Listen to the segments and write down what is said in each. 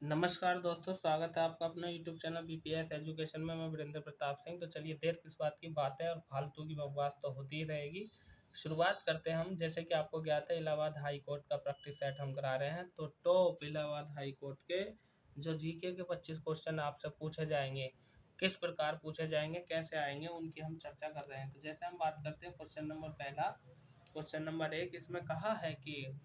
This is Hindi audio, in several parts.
नमस्कार दोस्तों, स्वागत है आपका अपना यूट्यूब चैनल बीपीएस एजुकेशन में। मैं वीरेंद्र प्रताप सिंह। तो चलिए, देर किस बात की बात है और फालतू की बकवास तो होती ही रहेगी। शुरुआत करते हैं हम। जैसे कि आपको ज्ञात है, इलाहाबाद हाई कोर्ट का प्रैक्टिस सेट हम करा रहे हैं। तो टॉप इलाहाबाद हाई कोर्ट के जो जीके के 25 क्वेश्चन आपसे पूछे जाएंगे, किस प्रकार पूछे जाएंगे, कैसे आएंगे, उनकी हम चर्चा कर रहे हैं। तो जैसे हम बात करते हैं क्वेश्चन नंबर पहला, क्वेश्चन नंबर 1, इसमें कहा है कि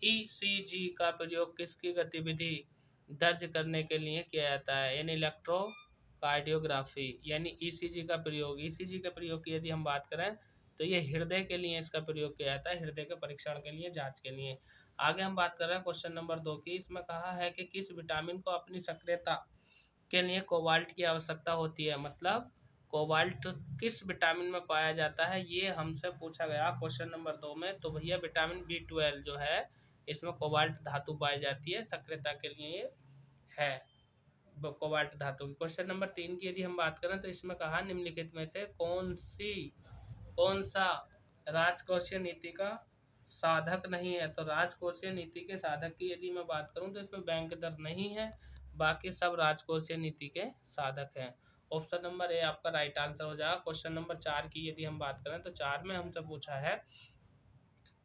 ईसीजी का प्रयोग किसकी गतिविधि दर्ज करने के लिए किया जाता है? इन इलेक्ट्रोकार्डियोग्राफी, यानी ईसीजी का प्रयोग। ईसीजी के प्रयोग की यदि हम बात करें तो ये हृदय के लिए इसका प्रयोग किया जाता है, हृदय के परीक्षण के लिए, जांच के लिए। आगे हम बात कर रहे हैं क्वेश्चन नंबर 2 की। इसमें कहा है कि किस विटामिन को अपनी सक्रियता के लिए कोबाल्ट की आवश्यकता होती है? मतलब कोबाल्ट किस विटामिन में पाया जाता है, ये हमसे पूछा गया क्वेश्चन नंबर 2 में। तो भैया विटामिन B12 जो है, इसमें कोबाल्ट धातु पाई जाती है, सक्रियता के लिए है कोबाल्ट धातु की। क्वेश्चन नंबर 3 की यदि हम बात करें तो इसमें कहा निम्नलिखित में से कौन सा राजकोषीय नीति का साधक नहीं है? तो राजकोषीय नीति के साधक की यदि मैं बात करूं तो इसमें बैंक दर नहीं है, बाकी सब राजकोषीय नीति के साधक हैं। ऑप्शन नंबर ए आपका राइट आंसर हो जाएगा। क्वेश्चन नंबर 4 की यदि हम बात करें तो 4 में हमसे पूछा है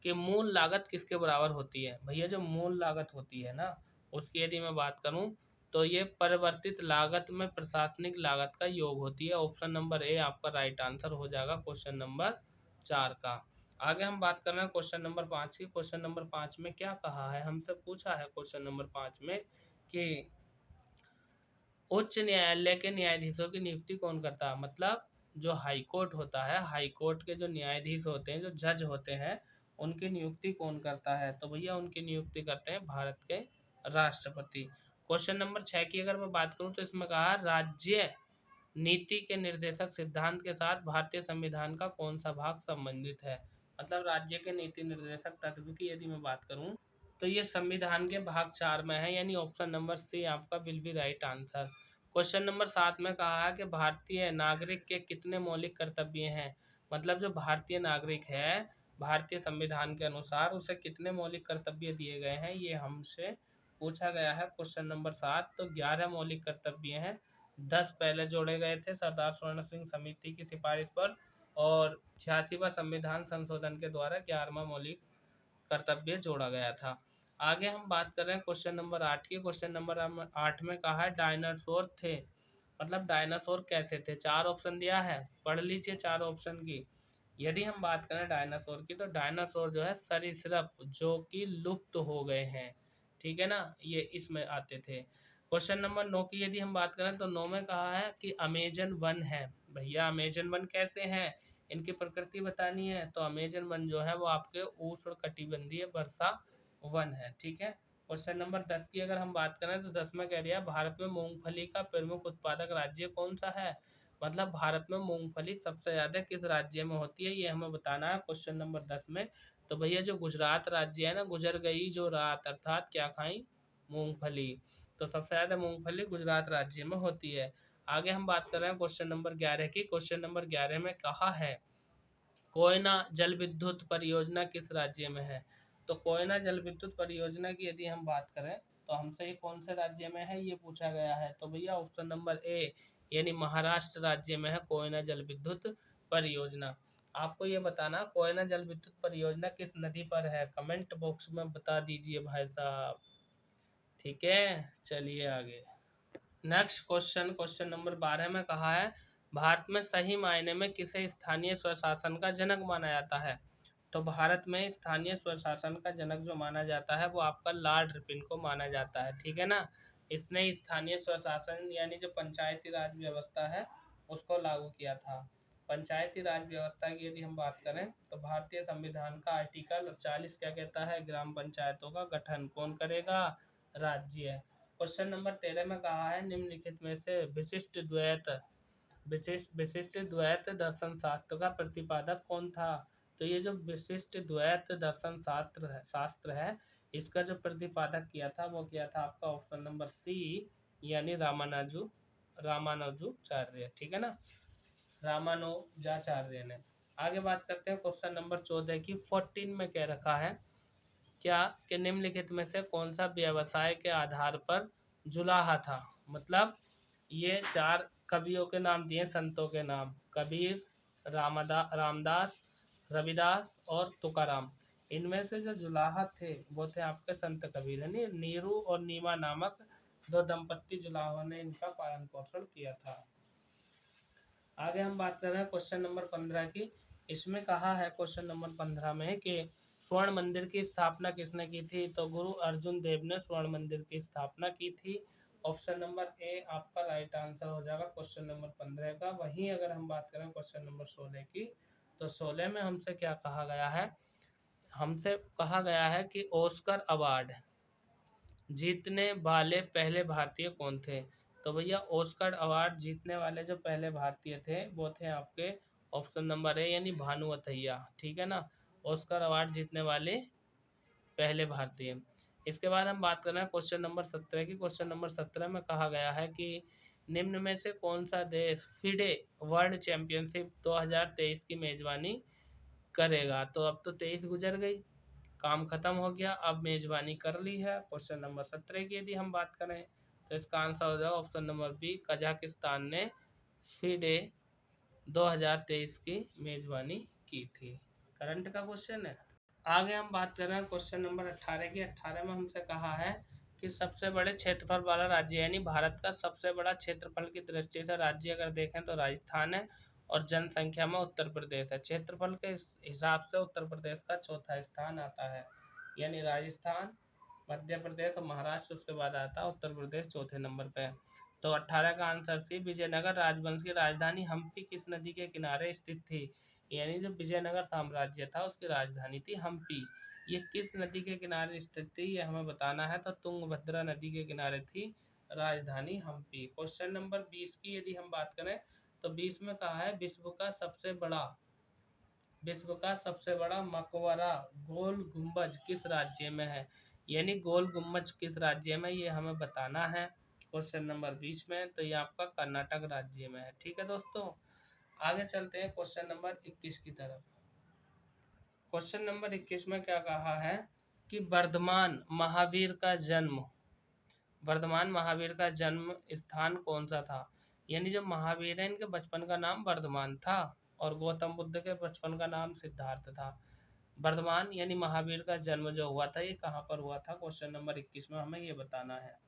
कि मूल लागत किसके बराबर होती है? भैया जो मूल लागत होती है ना, उसकी यदि मैं बात करूं तो ये परिवर्तित लागत में प्रशासनिक लागत का योग होती है। ऑप्शन नंबर ए आपका राइट आंसर हो जाएगा क्वेश्चन नंबर 4 का। आगे हम बात कर रहे हैं क्वेश्चन नंबर 5 की। क्वेश्चन नंबर 5 में क्या कहा है? हमसे पूछा है क्वेश्चन नंबर 5 में कि उच्च न्यायालय के न्यायाधीशों की नियुक्ति कौन करता है? मतलब जो हाई कोर्ट होता है, हाई कोर्ट के जो न्यायाधीश होते हैं, जो जज होते हैं, उनकी नियुक्ति कौन करता है? तो भैया उनकी नियुक्ति करते हैं भारत के राष्ट्रपति। क्वेश्चन नंबर 6 की अगर मैं बात करूं तो इसमें कहा राज्य नीति के निर्देशक सिद्धांत के साथ भारतीय संविधान का कौन सा भाग संबंधित है? मतलब राज्य के नीति निर्देशक तत्व की यदि मैं बात करूं तो ये संविधान के भाग 4 में है, यानी ऑप्शन नंबर सी आपका will be right answer. Question number 7 में कहा है कि भारतीय नागरिक के कितने मौलिक कर्तव्य हैं? मतलब जो भारतीय नागरिक है, भारतीय संविधान के अनुसार उसे कितने मौलिक कर्तव्य दिए गए हैं, ये हमसे पूछा गया है क्वेश्चन नंबर 7। तो 11 मौलिक कर्तव्य हैं। 10 पहले जोड़े गए थे सरदार स्वर्ण सिंह समिति की सिफारिश पर, और 86वां संविधान संशोधन के द्वारा 11वां मौलिक कर्तव्य जोड़ा गया था। आगे हम बात कर रहे हैं क्वेश्चन नंबर 8 की। क्वेश्चन नंबर 8 में कहा है डायनासोर थे, मतलब डायनासोर कैसे थे? 4 ऑप्शन दिया है, पढ़ लीजिए 4 ऑप्शन की। यदि हम बात करें डायनासोर की, तो डायनासोर जो है सरीसृप जो कि लुप्त हो गए हैं, ठीक है ना, ये इसमें आते थे। क्वेश्चन नंबर 9 की यदि हम बात करें तो 9 में कहा है कि अमेजन वन है। भैया अमेजन वन कैसे हैं, इनकी प्रकृति बतानी है। तो अमेजन वन जो है वो आपके उष्ण कटिबंधीय वर्षा वन है, ठीक है। क्वेश्चन नंबर 10 की अगर हम बात करें तो 10 में कह रही है भारत में मूंगफली का प्रमुख उत्पादक राज्य कौन सा है? मतलब भारत में मूंगफली सबसे ज्यादा किस राज्य में होती है, ये हमें बताना है क्वेश्चन नंबर 10 में। तो भैया जो गुजरात राज्य है ना, गुजर गई जो रात, अर्थात क्या खाई? मूंगफली। तो सबसे ज्यादा मूंगफली गुजरात राज्य में होती है। आगे हम बात कर रहे हैं क्वेश्चन नंबर 11 की। क्वेश्चन नंबर 11 में कहा है कोयना जल विद्युत परियोजना किस राज्य में है? तो कोयना जल विद्युत परियोजना की यदि हम बात करें तो हमसे ये कौन से राज्य में है, ये पूछा गया है। तो भैया ऑप्शन नंबर ए यानी महाराष्ट्र राज्य में है कोयना जल विद्युत परियोजना। आपको ये बताना कोयना जल विद्युत परियोजना किस नदी पर है, कमेंट बॉक्स में बता दीजिए भाई साहब, ठीक है। चलिए आगे, नेक्स्ट क्वेश्चन, क्वेश्चन नंबर 12 में कहा है भारत में सही मायने में किसे स्थानीय स्वशासन का जनक माना जाता है? तो भारत में स्थानीय स्वशासन का जनक जो माना जाता है वो आपका लॉर्ड रिपन को माना जाता है, ठीक है ना। इसने स्थानीय स्वशासन यानी जो पंचायती राज व्यवस्था है उसको लागू किया था। पंचायती राज व्यवस्था की यदि हम बात करें तो भारतीय संविधान का आर्टिकल 40 क्या कहता है? ग्राम पंचायतों का गठन कौन करेगा? राज्य। क्वेश्चन नंबर 13 में कहा है निम्नलिखित में से विशिष्ट द्वैत दर्शन शास्त्र का प्रतिपादक कौन था? तो ये जो विशिष्ट द्वैत दर्शन शास्त्र है इसका जो प्रतिपादक किया था वो किया था आपका ऑप्शन नंबर सी यानी रामानुजाचार्य, ठीक है ना, रामानुजाचार्य ने। आगे बात करते हैं क्वेश्चन नंबर 14 की। 14 में कह रखा है क्या कि निम्नलिखित में से कौन सा व्यवसाय के आधार पर जुलाहा था। मतलब ये 4 कवियों के नाम दिए, संतों के नाम, कबीर, रामदास, रविदास और तुकाराम। इनमें से जो जुलाहा थे वो थे आपके संत कबीर, यानी नीरू और नीमा नामक 2 दंपत्ति जुलाहों ने इनका पालन पोषण किया था। आगे हम बात कर रहे हैं क्वेश्चन नंबर 15 की। इसमें कहा है क्वेश्चन नंबर 15 में कि स्वर्ण मंदिर की स्थापना किसने की थी? तो गुरु अर्जुन देव ने स्वर्ण मंदिर की स्थापना की थी। ऑप्शन नंबर ए आपका राइट आंसर हो जाएगा क्वेश्चन नंबर 15 का। वहीं अगर हम बात करें क्वेश्चन नंबर 16 की, तो 16 में हमसे क्या कहा गया है? हमसे कहा गया है कि ऑस्कर अवार्ड जीतने वाले पहले भारतीय कौन थे? तो भैया ऑस्कर अवार्ड जीतने वाले जो पहले भारतीय थे वो थे आपके ऑप्शन नंबर ए यानी भानु अथैया, ठीक है ना, ऑस्कर अवार्ड जीतने वाले पहले भारतीय। इसके बाद हम बात कर रहे हैं क्वेश्चन नंबर 17 की। क्वेश्चन नंबर 17 में कहा गया है कि निम्न में से कौन सा देश फिडे वर्ल्ड चैंपियनशिप 2023 की मेजबानी करेगा? तो अब तो 23 गुजर गई, काम खत्म हो गया, अब मेजबानी कर ली है। क्वेश्चन नंबर 17 की यदि हम बात करें तो इसका आंसर हो जाएगा ऑप्शन नंबर बी, कजाकिस्तान ने फीडे 2023 की मेजबानी की थी। करंट का क्वेश्चन है। आगे हम बात कर रहे हैं क्वेश्चन नंबर 18 की। 18 में हमसे कहा है कि सबसे बड़े क्षेत्रफल वाला राज्य, यानी भारत का सबसे बड़ा क्षेत्रफल की दृष्टि से राज्य अगर देखें तो राजस्थान है और जनसंख्या में उत्तर प्रदेश है। क्षेत्रफल के हिसाब से उत्तर प्रदेश का चौथा स्थान आता है, यानी राजस्थान, मध्य प्रदेश और महाराष्ट्र, उसके बाद आता है उत्तर प्रदेश चौथे नंबर पे। तो 18 का आंसर सी, विजयनगर राजवंश की राजधानी हम्पी किस नदी के किनारे स्थित थी? यानी जो विजयनगर साम्राज्य था उसकी राजधानी थी हम्पी। ये किस नदी के किनारे स्थित थी ये हमें बताना है, तो तुंगभद्रा नदी के किनारे थी राजधानी हम्पी। क्वेश्चन नंबर 20 की यदि हम बात करें तो 20 में कहा है विश्व का सबसे बड़ा मकबरा गोल गुम्बज किस राज्य में है? यानी गोल गुम्बज किस राज्य में, ये हमें बताना है क्वेश्चन नंबर 20 में। तो ये आपका कर्नाटक राज्य में है, ठीक है दोस्तों। आगे चलते हैं क्वेश्चन नंबर 21 की तरफ। क्वेश्चन नंबर 21 में क्या कहा है कि वर्धमान महावीर का जन्म स्थान कौन सा था? यानी जो महावीर है इनके बचपन का नाम वर्धमान था और गौतम बुद्ध के बचपन का नाम सिद्धार्थ था। वर्धमान यानी महावीर का जन्म जो हुआ था ये कहाँ पर हुआ था? क्वेश्चन नंबर 21 में हमें ये बताना है,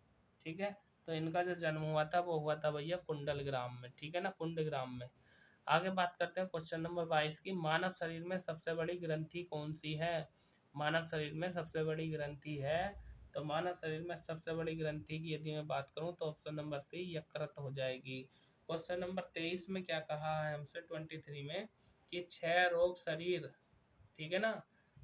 ठीक है। तो इनका जो जन्म हुआ था वो हुआ था भैया कुंडलग्राम में, ठीक है ना, कुंडग्राम में। आगे बात करते हैं क्वेश्चन नंबर 22 की। मानव शरीर में सबसे बड़ी ग्रंथि कौन सी है? मानव शरीर में सबसे बड़ी ग्रंथि है, तो मानव शरीर में सबसे बड़ी ग्रंथि की यदि मैं बात करूं तो ऑप्शन नंबर सी यकृत हो जाएगी। क्वेश्चन नंबर 23 में क्या कहा है हमसे 23 में कि 6 रोग शरीर, ठीक है ना,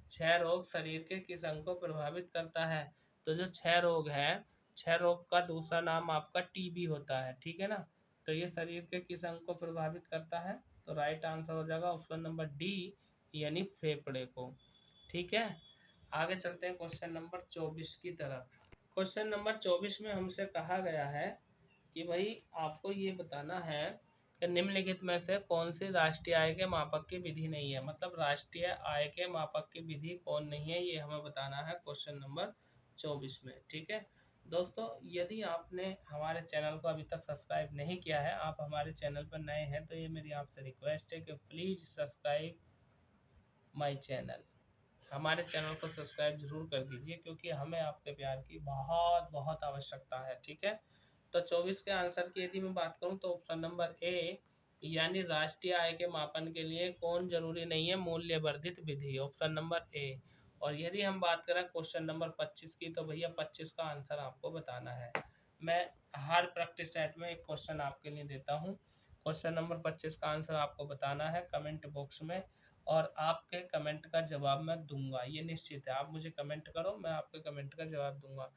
6 रोग शरीर के किस अंग को प्रभावित करता है? तो जो 6 रोग है, 6 रोग का दूसरा नाम आपका टीबी होता है, ठीक है ना। तो ये शरीर के किस अंग को प्रभावित करता है? तो राइट आंसर हो जाएगा ऑप्शन नंबर डी यानी फेफड़े को, ठीक है। आगे चलते हैं क्वेश्चन नंबर 24 की तरफ। क्वेश्चन नंबर 24 में हमसे कहा गया है कि भाई आपको ये बताना है कि निम्नलिखित में से कौन सी राष्ट्रीय आय के मापक की विधि नहीं है? मतलब राष्ट्रीय आय के मापक की विधि कौन नहीं है ये हमें बताना है क्वेश्चन नंबर 24 में, ठीक है दोस्तों। यदि आपने हमारे चैनल को अभी तक सब्सक्राइब नहीं किया है, आप हमारे चैनल पर नए हैं, तो ये मेरी आपसे रिक्वेस्ट है कि प्लीज़ सब्सक्राइब माय चैनल। हमारे चैनल को सब्सक्राइब जरूर कर दीजिए क्योंकि हमें आपके प्यार की बहुत बहुत आवश्यकता है, ठीक है। तो 24 के आंसर की यदि मैं बात करूं तो ऑप्शन नंबर ए यानी राष्ट्रीय आय के मापन के लिए कौन जरूरी नहीं है? मूल्य वर्धित विधि, ऑप्शन नंबर ए। और यदि हम बात करें क्वेश्चन नंबर 25 की, तो भैया 25 का आंसर आपको बताना है। मैं हर प्रैक्टिस सेट में एक क्वेश्चन आपके लिए देता हूँ। क्वेश्चन नंबर 25 का आंसर आपको बताना है कमेंट बॉक्स में, और आपके कमेंट का जवाब मैं दूंगा, ये निश्चित है। आप मुझे कमेंट करो, मैं आपके कमेंट का जवाब दूंगा।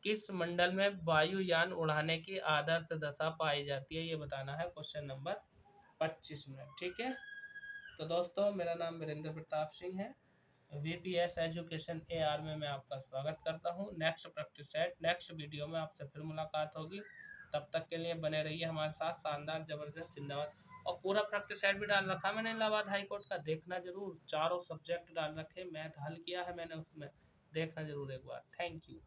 किस मंडल में वायुयान उड़ाने की आदर्श दशा पाई जाती है? ये बताना है क्वेश्चन नंबर 25 में, ठीक है। तो दोस्तों मेरा नाम वीरेंद्र प्रताप सिंह है, VPS एजुकेशन AR में मैं आपका स्वागत करता हूँ। Next practice set next video में आपसे फिर मुलाकात होगी। तब तक के लिए बने रहिए हमारे साथ। शानदार जबरदस्त जिंदाबाद। और पूरा प्रैक्टिस सेट भी डाल रखा है मैंने इलाहाबाद हाई कोर्ट का, देखना जरूर। चारों सब्जेक्ट डाल रखे, मैथ हल किया है मैंने उसमें, देखना जरूर एक बार। Thank you.